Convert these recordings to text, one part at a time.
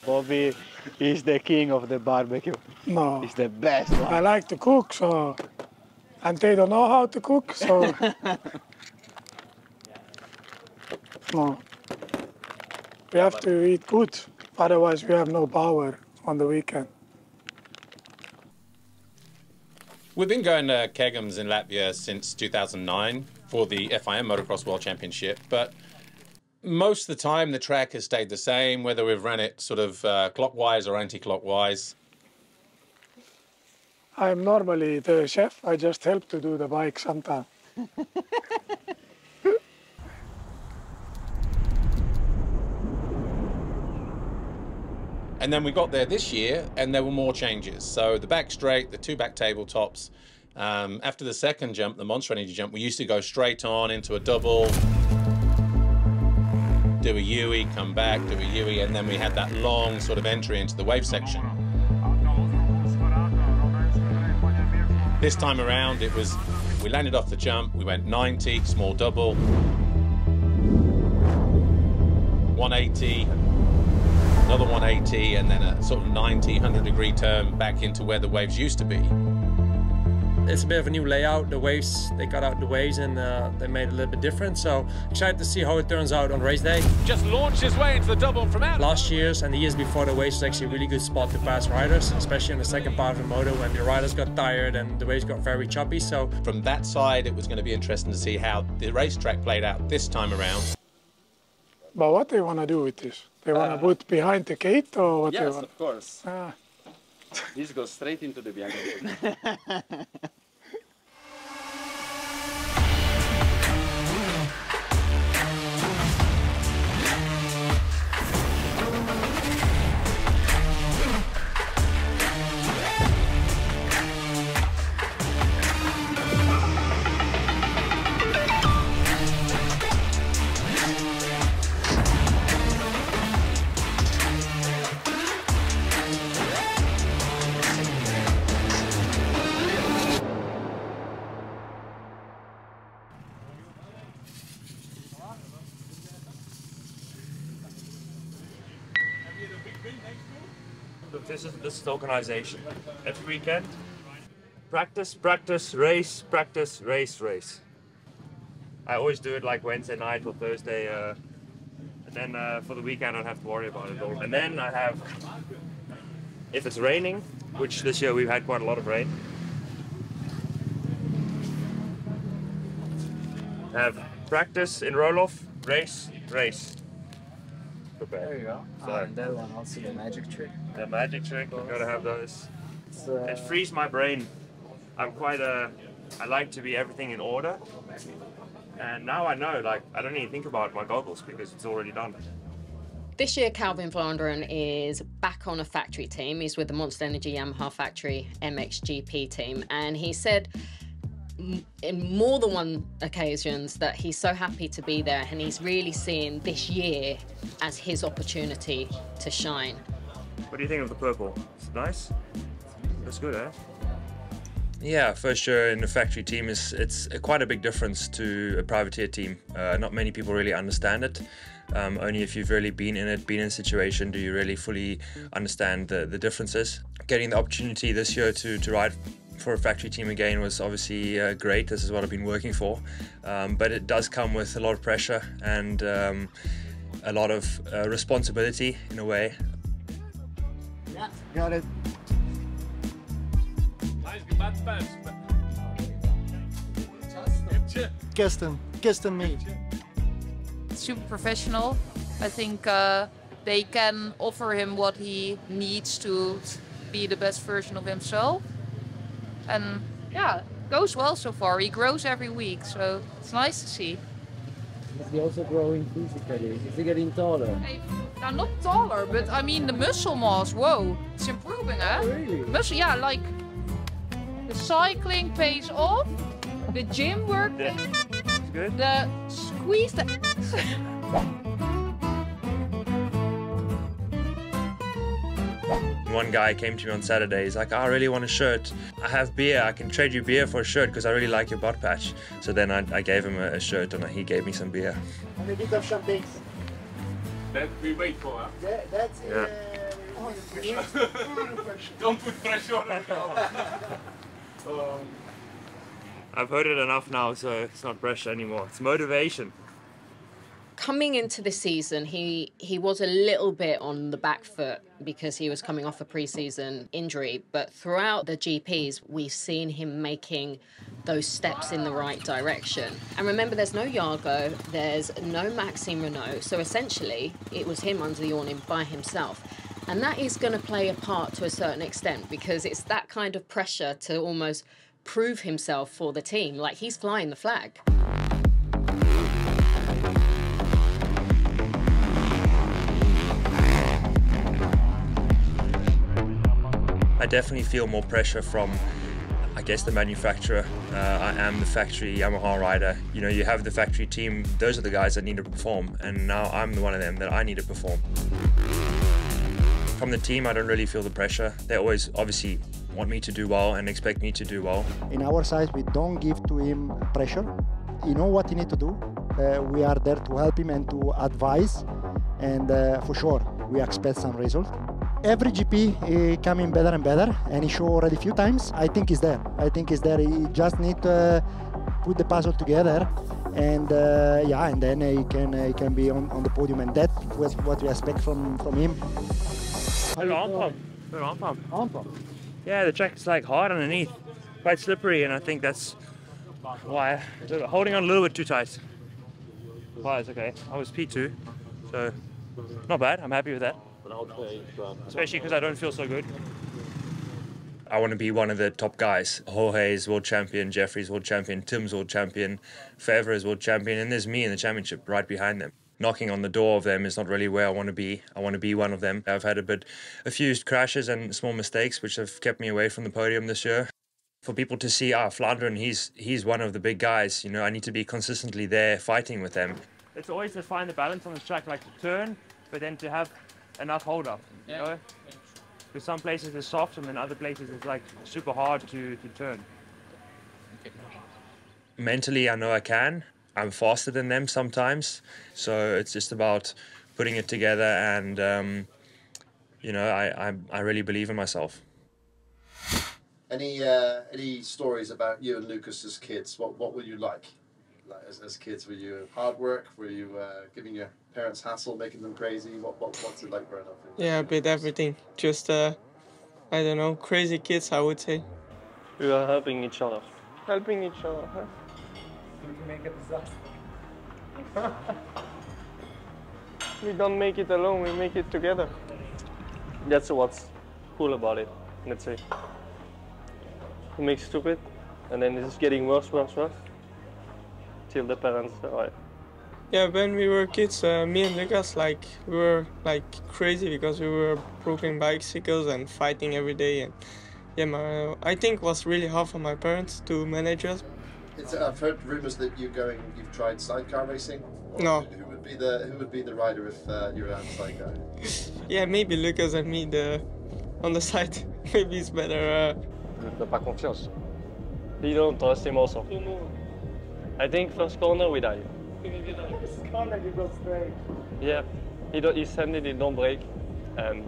Bobby is the king of the barbecue. No. He's the best one. I like to cook, so... And they don't know how to cook, so... No. We have to eat good, otherwise we have no power on the weekend. We've been going to Kegums in Latvia since 2009 for the FIM Motocross World Championship, but most of the time the track has stayed the same, whether we've run it sort of clockwise or anti-clockwise. I'm normally the chef, I just help to do the bike sometimes. And then we got there this year and there were more changes. So the back straight, the two back tabletops. After the second jump, the Monster Energy jump, we used to go straight on into a double, do a U-E, come back, do a U-E, and then we had that long sort of entry into the wave section. This time around, it was, we landed off the jump, we went 90, small double, 180, another 180, and then a sort of 90, 100-degree turn back into where the waves used to be. It's a bit of a new layout. The waves, they cut out the waves and they made it a little bit different. So excited to see how it turns out on race day. Just launched his way into the double from out. Last year's and the years before, the waves was actually a really good spot to pass riders, especially in the second part of the moto when the riders got tired and the waves got very choppy. So from that side, it was going to be interesting to see how the racetrack played out this time around. But what they want to do with this? They want to put behind the gate or what? Yes, they want? of course. This goes straight into the Bianca gate. this is the organization. Every weekend, practice, practice, race, practice, race, race. I always do it like Wednesday night or Thursday, and then for the weekend I don't have to worry about it all. And then I have, if it's raining, which this year we've had quite a lot of rain, have practice in roll-off, race, race. Prepare. There you go. So, and that one, also the magic trick. The magic trick, we've got to have those. It frees my brain. I'm quite a, I like to be everything in order. And now I know, like, I don't even think about my goggles because it's already done. This year, Calvin Vlaanderen is back on a factory team. He's with the Monster Energy Yamaha factory MXGP team. And he said in more than one occasions that he's so happy to be there and he's really seeing this year as his opportunity to shine. What do you think of the purple? It's nice? That's good, eh? Yeah, first year in the factory team it's quite a big difference to a privateer team. Not many people really understand it. Only if you've really been in it, been in a situation, do you really fully understand the differences. Getting the opportunity this year to ride for a factory team again was obviously great. This is what I've been working for. But it does come with a lot of pressure and a lot of responsibility in a way. Yeah, got it. Gestern me. Super professional. I think they can offer him what he needs to be the best version of himself. And yeah, goes well so far. He grows every week, so it's nice to see. Is he also growing physically? Is he getting taller? Now, not taller, but I mean the muscle mass, whoa, it's improving, eh? Oh, really? Muscle, yeah, like the cycling pays off, the gym work, It's good. the squeeze, One guy came to me on Saturday, he's like, I really want a shirt. I have beer, I can trade you beer for a shirt because I really like your butt patch. So then I gave him a shirt and he gave me some beer. And a bit of champagne. That we wait for, huh? That's Yeah. Don't put pressure on it. I've heard it enough now, so it's not pressure anymore. It's motivation. Coming into the season, he was a little bit on the back foot because he was coming off a pre-season injury. But throughout the GPs, we've seen him making those steps in the right direction. And remember, there's no Jago, there's no Maxime Renaux. So essentially, it was him under the awning by himself. And that is going to play a part to a certain extent because it's that kind of pressure to almost prove himself for the team. Like, he's flying the flag. I definitely feel more pressure from, I guess, the manufacturer. I am the factory Yamaha rider. You know, you have the factory team, those are the guys that need to perform, and now I'm the one of them that I need to perform. From the team, I don't really feel the pressure. They always obviously want me to do well and expect me to do well. In our side, we don't give to him pressure. You know what he needs to do. We are there to help him and to advise, and for sure, we expect some result. Every GP coming better and better, and he showed already a few times. I think he's there. I think he's there. He just need to put the puzzle together, and yeah, and then he can be on the podium, and that was what we expect from him. Good arm pump. Yeah, the track is like hard underneath, quite slippery, and I think that's why holding on a little bit too tight. Why, it's okay. I was P2, so not bad. I'm happy with that. Especially because I don't feel so good. I want to be one of the top guys. Jorge is world champion, Jeffrey's world champion, Tim's world champion, Fevre is world champion, and there's me in the championship right behind them. Knocking on the door of them is not really where I want to be. I want to be one of them. I've had a few crashes and small mistakes which have kept me away from the podium this year. For people to see, Vlaanderen, he's one of the big guys. You know, I need to be consistently there fighting with them. It's always to find the balance on this track, like to turn, but then to have enough hold up, you know? Because some places are soft and then other places it's like super hard to turn. Mentally, I know I can. I'm faster than them sometimes. So it's just about putting it together and, you know, I really believe in myself. Any stories about you and Lucas as kids? What were you like as kids? Were you hard work? Were you giving your parents hassle, making them crazy? What's it like growing up? Yeah, a bit everything. Just I don't know, crazy kids, I would say. We are helping each other. Helping each other, huh? We make a disaster. We don't make it alone, we make it together. That's what's cool about it, let's say. We make stupid, and then it's getting worse, till the parents arrive. Yeah, when we were kids, me and Lucas, like, we were like crazy because we were broken bicycles and fighting every day. And yeah, I think it was really hard for my parents to manage us. I've heard rumours that you've tried sidecar racing. No. Who would be the rider if you were on sidecar? Yeah, maybe Lucas and me on the side. Maybe it's better. T'as pas confiance. You don't trust him also. I think first corner we die. First corner you go straight. Yeah, he send it, he don't break, and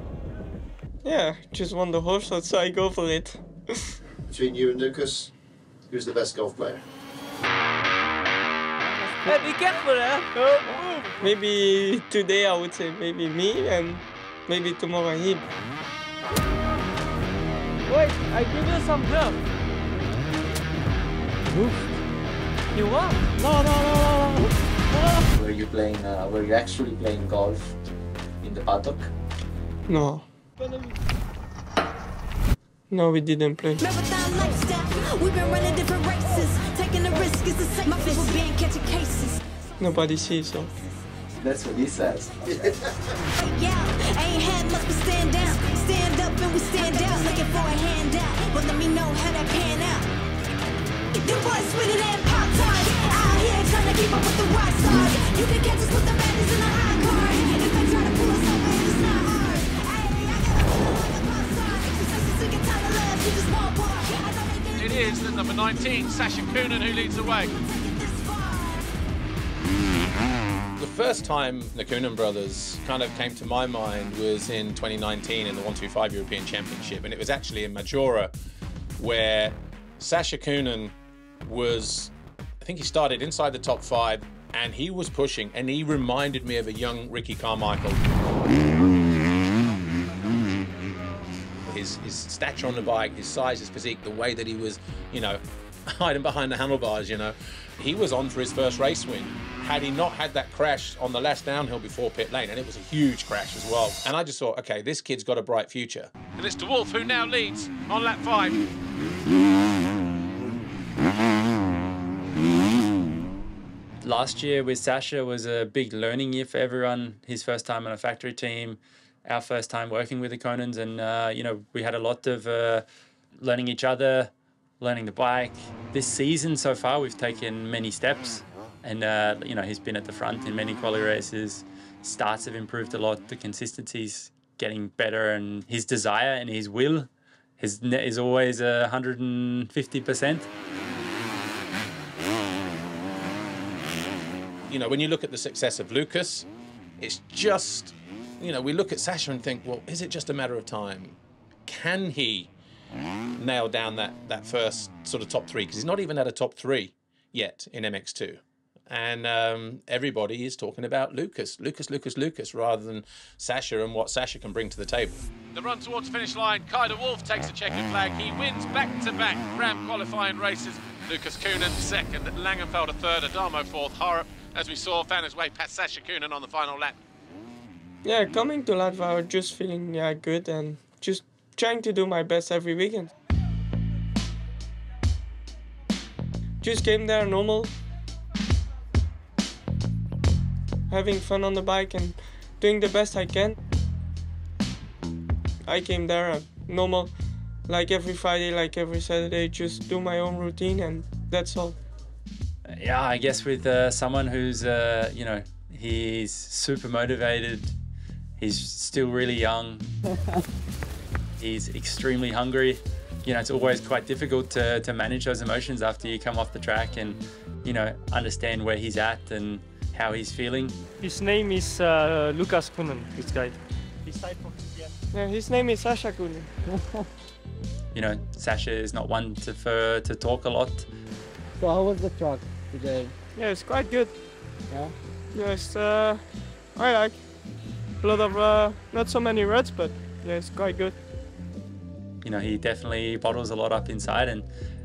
yeah, just won the horse, so I go for it. Between you and Lucas, who's the best golf player? Hey, be careful, eh? Maybe today I would say maybe me, and maybe tomorrow him. Wait, I give you some bluff. You what? No. Were you playing? Were you actually playing golf in the paddock? No. No, we didn't play. Marathon lifestyle. We've been running different races. Taking the risk is the same. My people being catching cases. Nobody sees, so. That's what he says. Yeah, ain't had much but stand down. Stand up and we stand out. Looking for a handout, but let me know how that pan out. The boys spinning and pop tarts. Out here trying to keep up with the rock stars. You can catch us with the baddies in the high card. If they try to pull us over, it's not hard. Hey, I gotta pull on the pop side. Since you sick and tired of love, you just won't walk. It is the number 19, Sasha Coonan, who leads the way. The first time the Coonan brothers kind of came to my mind was in 2019 in the 125 European Championship, and it was actually in Majora where Sasha Coonan was, I think he started inside the top 5 and he was pushing, and he reminded me of a young Ricky Carmichael. His stature on the bike, his size, his physique, the way that he was, you know, hiding behind the handlebars, you know. He was on for his first race win. Had he not had that crash on the last downhill before pit lane, and it was a huge crash as well. And I just thought, okay, this kid's got a bright future. And it's De Wolf who now leads on lap 5. Last year with Sasha was a big learning year for everyone. His first time on a factory team, our first time working with the Coonans, and you know, we had a lot of learning each other, learning the bike. This season so far, we've taken many steps, and you know, he's been at the front in many quali races. Starts have improved a lot. The consistency's getting better, and his desire and his will is always 150%. You know, when you look at the success of Lucas, it's just, you know, we look at Sasha and think, well, is it just a matter of time? Can he nail down that first sort of top 3? Because he's not even at a top 3 yet in MX2. And everybody is talking about Lucas, rather than Sasha and what Sasha can bring to the table. The run towards the finish line, Kai de Wolf takes a checkered flag. He wins back-to-back Ram qualifying races. Lucas Coonan second, Langenfelder third, Adamo fourth, Harup, as we saw, found his way past Sasha Coonan on the final lap. Yeah, coming to Latvia, I was just feeling good and just trying to do my best every weekend. Just came there normal, having fun on the bike and doing the best I can. I came there normal, like every Friday, like every Saturday, just do my own routine, and that's all. Yeah, I guess with someone who's, you know, he's super motivated, he's still really young, he's extremely hungry. You know, it's always quite difficult to manage those emotions after you come off the track and, you know, understand where he's at and how he's feeling. His name is Lucas Coonan, this guy. Yeah, his name is Sasha Coonan. You know, Sasha is not one to talk a lot. So how was the track today? Yeah, it's quite good. Yeah? Yes, I like. A lot of, not so many ruts, but yeah, it's quite good. You know, he definitely bottles a lot up inside, and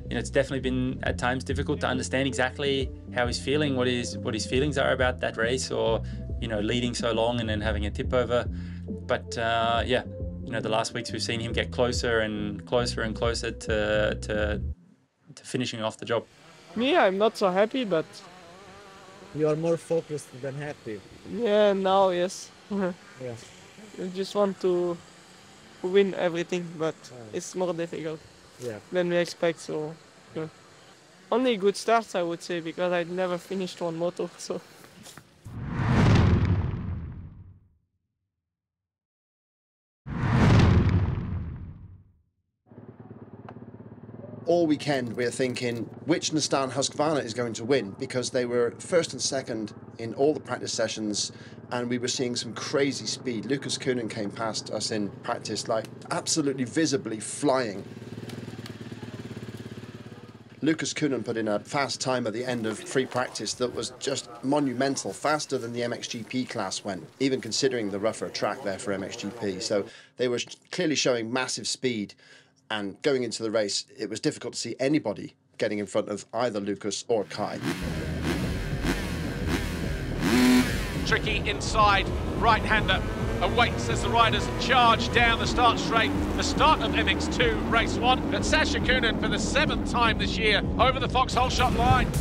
you know, it's definitely been at times difficult to understand exactly how he's feeling, what his feelings are about that race, or you know, leading so long and then having a tip over. But yeah, you know, the last weeks we've seen him get closer and closer and closer to finishing off the job. Me, I'm not so happy, but You are more focused than happy. yeah, now yes. Yeah. I just want to win everything, but it's more difficult Yeah. than we expect. So yeah. Only good starts, I would say, because I never finished one moto. So. All weekend we're thinking which Nastan Husqvarna is going to win, because they were first and second in all the practice sessions and we were seeing some crazy speed. Lucas Coonan came past us in practice, like absolutely visibly flying. Lucas Coonan put in a fast time at the end of free practice that was just monumental, faster than the MXGP class went, even considering the rougher track there for MXGP. So they were clearly showing massive speed. And going into the race, it was difficult to see anybody getting in front of either Lucas or Kai. Tricky inside, right-hander awaits as the riders charge down the start straight. The start of MX2 Race 1. But Sasha Coonan for the 7th time this year over the Foxhole shot line.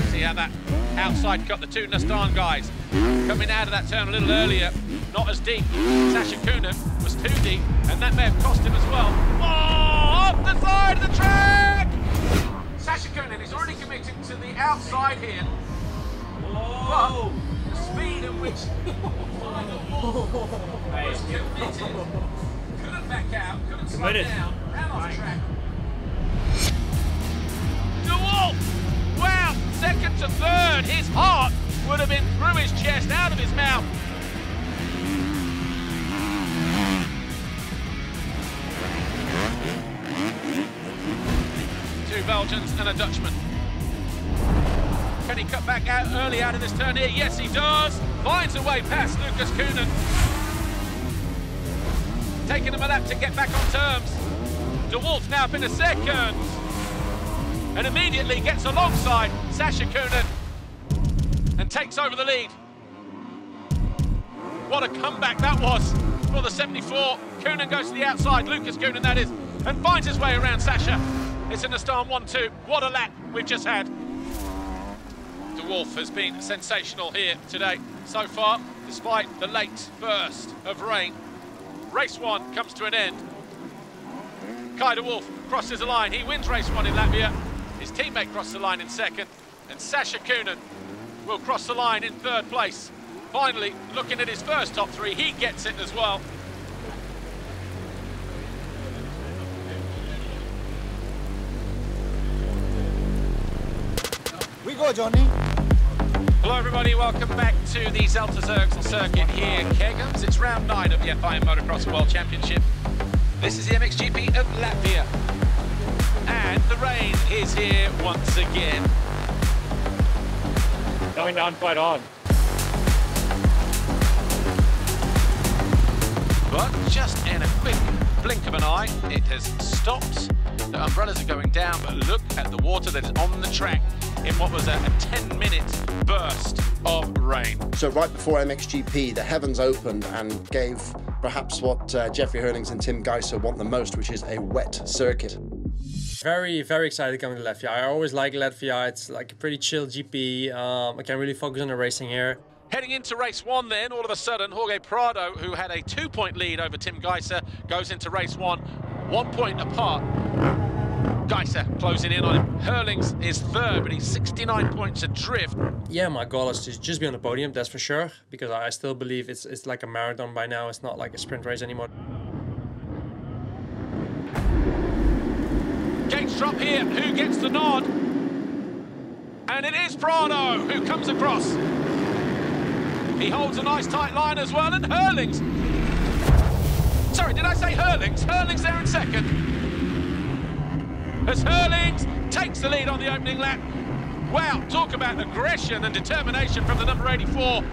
See how that outside got the two Nastan guys coming out of that turn a little earlier, not as deep. Sasha Coonan was too deep, and that may have cost him as well. Oh, off the side of the track! Sasha Coonan is already committed to the outside here. But the speed at which was committed couldn't back out. Committed. De Wolf! Wow, second to third. His heart would have been through his chest, out of his mouth. Two Belgians and a Dutchman. Can he cut back out early out of this turn here? Yes, he does. Finds a way past Lucas Koenen. Taking him a lap to get back on terms. De Wolf now up in a second. And immediately gets alongside Sascha Koenen and takes over the lead. What a comeback that was for the 74. Koenen goes to the outside, Lucas Koenen that is, and finds his way around Sascha. It's in the Stan 1-2. What a lap we've just had. De Wolf has been sensational here today so far, despite the late burst of rain. Race 1 comes to an end. Kai de Wolf crosses the line. He wins race 1 in Latvia. His teammate crosses the line in second, and Sascha Koenen will cross the line in third place. Finally, looking at his first top 3, he gets it as well. We go, Johnny. Hello everybody, welcome back to the Zelterzerks circuit here in Kegums. It's round 9 of the FIM Motocross World Championship. This is the MXGP of Latvia. And the rain is here once again. Going down quite hard. But just in a quick blink of an eye, it has stopped. The umbrellas are going down, but look at the water that is on the track in what was a 10-minute burst of rain. So right before MXGP, the heavens opened and gave perhaps what Jeffrey Herlings and Tim Geiser want the most, which is a wet circuit. Very, very excited coming to Latvia. I always like Latvia. It's like a pretty chill GP. I can really focus on the racing here. Heading into race 1 then, all of a sudden, Jorge Prado, who had a 2-point lead over Tim Geiser, goes into race 1, 1 point apart. Geiser closing in on him. Herlings is third, but he's 69 points adrift. Yeah, my goal is to just be on the podium, that's for sure, because I still believe it's like a marathon by now. It's not like a sprint race anymore. Gates drop here. Who gets the nod? And it is Prado who comes across. He holds a nice tight line as well, and Herlings. Sorry, did I say Herlings? Herlings there in second. As Herlings takes the lead on the opening lap. Wow, talk about aggression and determination from the number 84.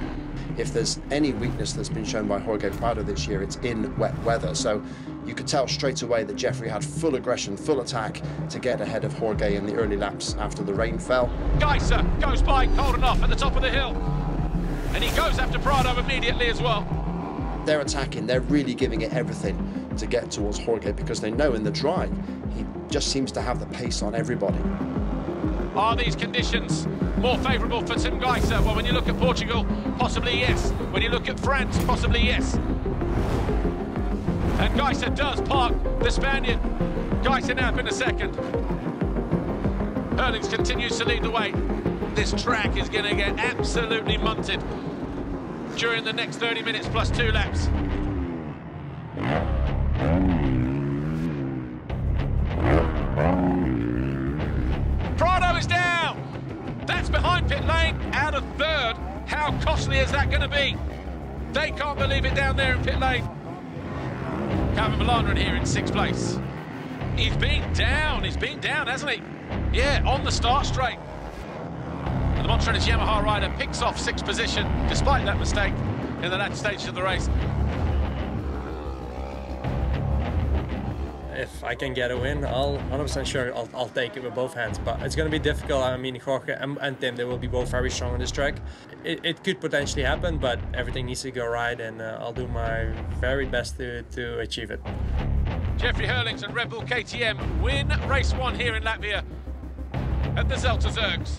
If there's any weakness that's been shown by Jorge Prado this year, it's in wet weather. So you could tell straight away that Jeffrey had full aggression, full attack to get ahead of Jorge in the early laps after the rain fell. Geiser goes by Koldenhoff at the top of the hill. And he goes after Prado immediately as well. They're attacking, they're really giving it everything to get towards Jorge because they know in the dry, he just seems to have the pace on everybody. Are these conditions more favourable for Tim Geiser? Well, when you look at Portugal, possibly yes. When you look at France, possibly yes. And Geiser does park the Spaniard. Geiser now in a second. Herlings continues to lead the way. This track is going to get absolutely munted during the next 30 minutes plus 2 laps. Prado is down. That's behind pit lane, out of third. How costly is that going to be? They can't believe it down there in pit lane. Calvin Melandrin here in 6th place. He's been down, hasn't he? Yeah, on the start straight. And the Montreal Yamaha rider picks off 6th position, despite that mistake in the latter stage of the race. If I can get a win, I'll 100% sure I'll take it with both hands. But it's going to be difficult. I mean, Jorge and Tim, they will be both very strong on this track. It could potentially happen, but everything needs to go right, and I'll do my very best to achieve it. Jeffrey Herlings and Red Bull KTM win race 1 here in Latvia at the Zelterzerks.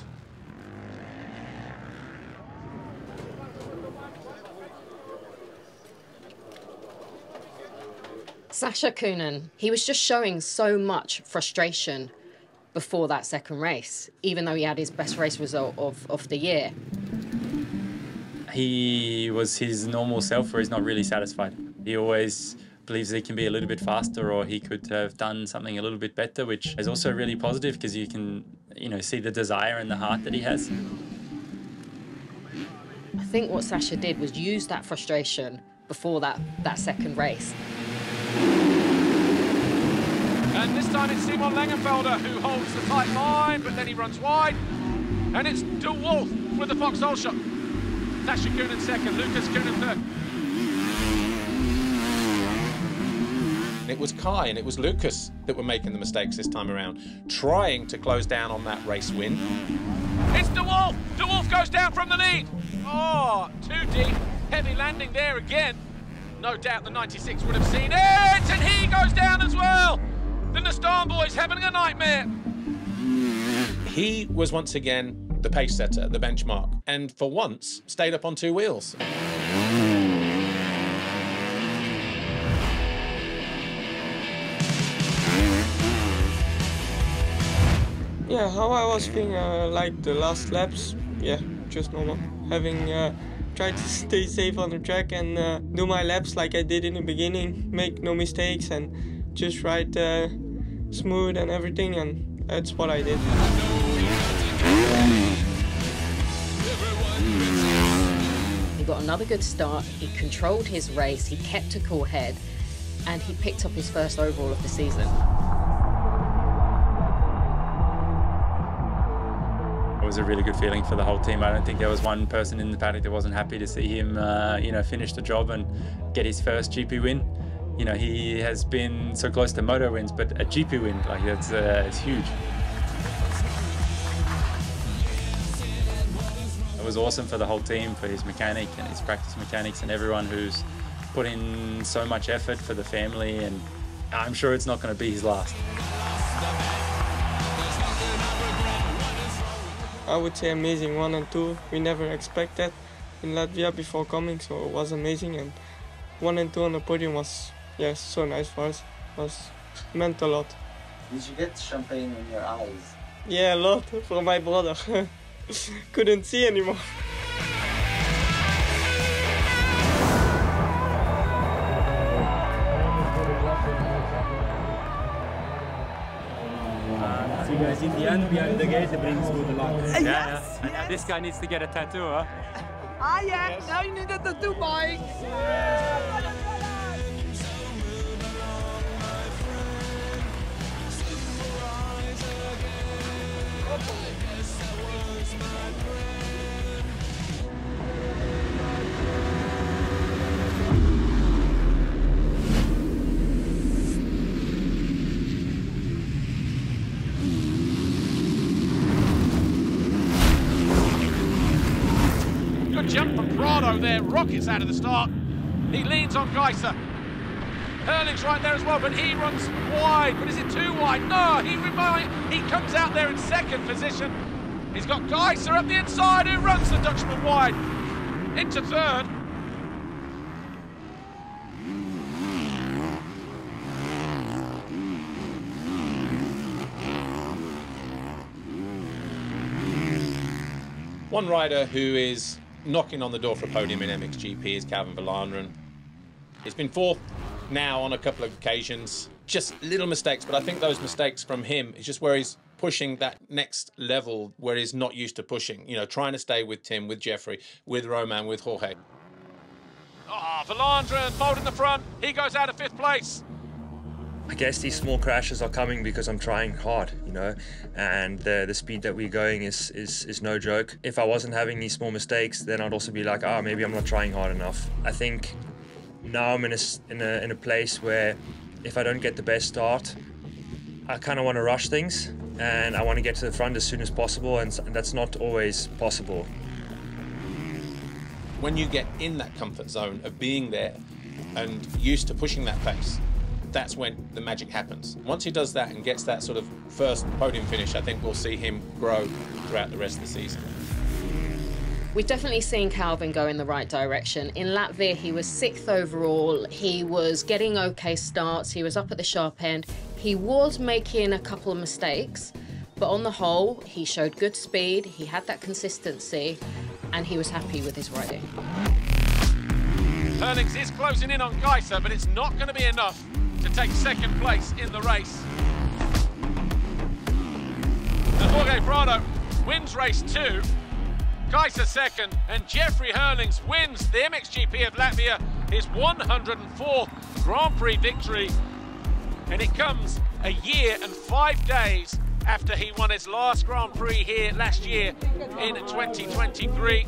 Sascha Koenen, he was just showing so much frustration before that second race, even though he had his best race result of the year. He was his normal self where he's not really satisfied. He always believes he can be a little bit faster, or he could have done something a little bit better, which is also really positive because you can, see the desire and the heart that he has. I think what Sasha did was use that frustration before that second race. And this time it's Simon Langenfelder who holds the tight line, but then he runs wide. And it's De Wolf with the Foxhole shot. Sasha Kunin second, Lucas Kunin third. It was Kai and it was Lucas that were making the mistakes this time around, trying to close down on that race win. It's De Wolf! De Wolf goes down from the lead. Oh, too deep. Heavy landing there again. No doubt the 96 would have seen it, and he goes down as well. The Nastan boys having a nightmare. He was once again the pace setter, the benchmark, and for once stayed up on two wheels. Yeah, how I was feeling like the last laps, yeah, just normal. Having tried to stay safe on the track and do my laps like I did in the beginning, make no mistakes and just ride smooth and everything, and that's what I did. He got another good start, he controlled his race, he kept a cool head, and he picked up his first overall of the season. It was a really good feeling for the whole team. I don't think there was one person in the paddock that wasn't happy to see him, finish the job and get his first GP win. He has been so close to moto wins, but a GP win, like it's huge. It was awesome for the whole team, for his mechanic and his practice mechanics and everyone who's put in so much effort for the family, and I'm sure it's not going to be his last. I would say amazing 1 and 2. We never expected in Latvia before coming, so it was amazing, and 1 and 2 on the podium was so nice for us. Meant a lot. Did you get champagne in your eyes? Yeah, a lot from my brother. Couldn't see anymore. See guys, in the end, behind the gate, the brings good luck. Yes. And this guy needs to get a tattoo, huh? Ah, yeah, now you need a tattoo, boy. Good jump from Prado there, rockets out of the start. He leans on Geiser. Hurling's right there as well, but he runs wide. But is it too wide? No, he comes out there in second position. He's got Geiser up the inside, who runs the Dutchman wide. Into third. One rider who is knocking on the door for a podium in MXGP is Calvin Verlanderen. He's been fourth now on a couple of occasions. Just little mistakes, but I think those mistakes from him is just where he's pushing that next level where he's not used to pushing. Trying to stay with Tim, with Jeffrey, with Roman, with Jorge. Verlanderen, bolt in the front. He goes out of 5th place. I guess these small crashes are coming because I'm trying hard, and the speed that we're going is no joke. If I wasn't having these small mistakes, then I'd also be like, maybe I'm not trying hard enough. I think now I'm in a place where if I don't get the best start, I kind of want to rush things and I want to get to the front as soon as possible, and that's not always possible. When you get in that comfort zone of being there and used to pushing that pace, that's when the magic happens. Once he does that and gets that sort of first podium finish, I think we'll see him grow throughout the rest of the season. We've definitely seen Calvin go in the right direction. In Latvia, he was 6th overall. He was getting okay starts. He was up at the sharp end. He was making a couple of mistakes, but on the whole, he showed good speed. He had that consistency, and he was happy with his riding. Herlings is closing in on Geiser, but it's not going to be enough to take second place in the race. And Jorge Prado wins race 2, Geiser second, and Jeffrey Herlings wins the MXGP of Latvia, his 104th Grand Prix victory. And it comes a year and 5 days after he won his last Grand Prix here last year in 2023.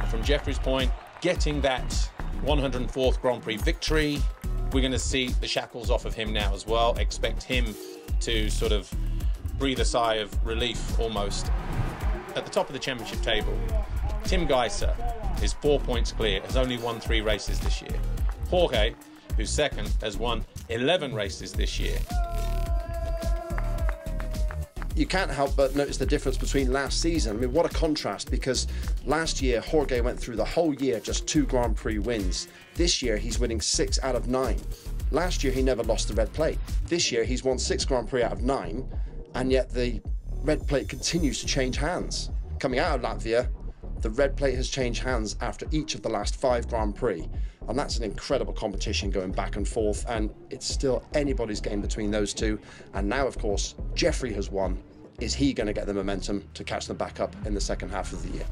From Jeffrey's point, getting that 104th Grand Prix victory, we're going to see the shackles off of him now as well. Expect him to sort of breathe a sigh of relief almost. At the top of the championship table, Tim Geiser is 4 points clear, has only won 3 races this year. Jorge, who's second, has won 11 races this year. You can't help but notice the difference between last season. I mean, what a contrast, because last year Jorge went through the whole year just 2 Grand Prix wins. This year he's winning 6 out of 9. Last year he never lost the red plate. This year he's won 6 Grand Prix out of 9, and yet the red plate continues to change hands. Coming out of Latvia, the red plate has changed hands after each of the last 5 Grand Prix. And that's an incredible competition going back and forth, and it's still anybody's game between those two. And now, of course, Jeffrey has won. Is he going to get the momentum to catch them back up in the second half of the year?